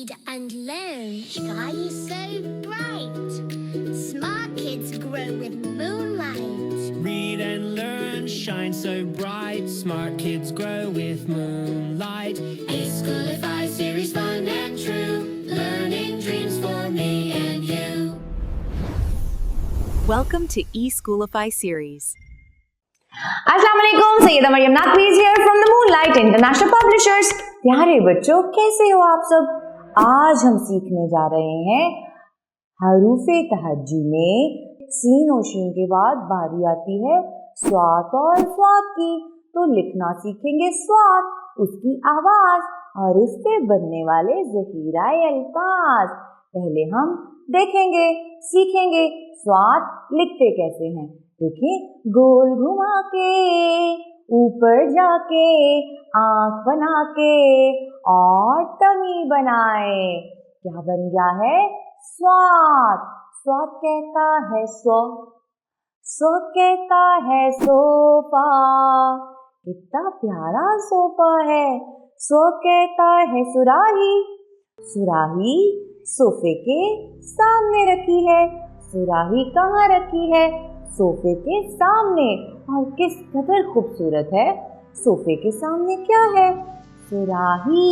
read and learn. Sky is so bright. Smart kids grow with moonlight. Read and learn, shine so bright. Smart kids grow with moonlight. eSchoolify series, fun and true. Learning dreams for me and you. Welcome to eSchoolify series. अस्सलाम वालेकुम, Syeda Mariam Naqvi's here from the moonlight international publishers. प्यारे बच्चों, कैसे हो आप सब? आज हम सीखने जा रहे हैं हरूफे तहज्जी में सीन और शीन के बाद बारी आती है स्वात और स्वात की। तो लिखना सीखेंगे स्वात, उसकी आवाज और उससे बनने वाले ज़ख़ीरा अल्फाज। पहले हम देखेंगे, सीखेंगे स्वात लिखते कैसे हैं। देखिए, गोल घुमा के, ऊपर जाके, आंख बना के और टमी बनाए, क्या बन गया है? स्वात। स्वात कहता है स्व, स्व कहता है सोफा, कितना प्यारा सोफा है। स्व कहता है सुराही, सुराही सोफे के सामने रखी है। सुराही कहाँ रखी है? सोफे के सामने। और किस कदर खूबसूरत है। सोफे के सामने क्या है? सुराही।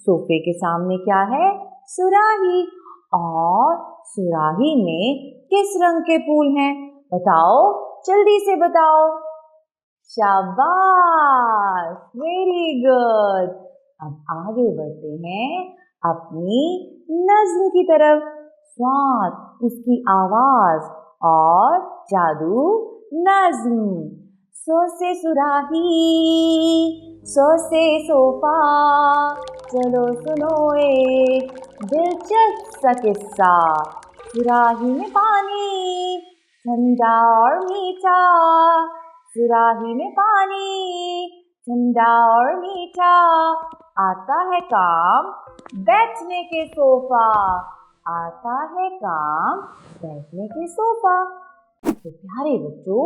सोफे के सामने क्या है? सुराही। और सुराही में किस रंग के फूल हैं? बताओ, जल्दी से बताओ। शाबाश, वेरी गुड। अब आगे बढ़ते हैं अपनी नज़्म की तरफ। स्वात, उसकी आवाज और जादू नज़्म। सो से सुराही, सो से सोफा, चलो सुनो एक दिलचस्प सा किस्सा। सुराही में पानी ठंडा और मीठा, सुराही में पानी ठंडा और मीठा, आता है काम बैठने के सोफा, आता है काम बैठने के सोफा। तो प्यारे बच्चों,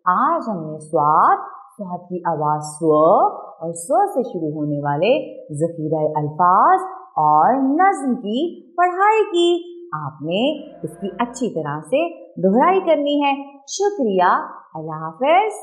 आज हमने स्वात, स्वात की आवाज स्व और स्व से शुरू होने वाले ज़ख़ीरा अल्फाज और नज़्म की पढ़ाई की। आपने इसकी अच्छी तरह से दोहराई करनी है। शुक्रिया। अल्लाह हाफ़िज़।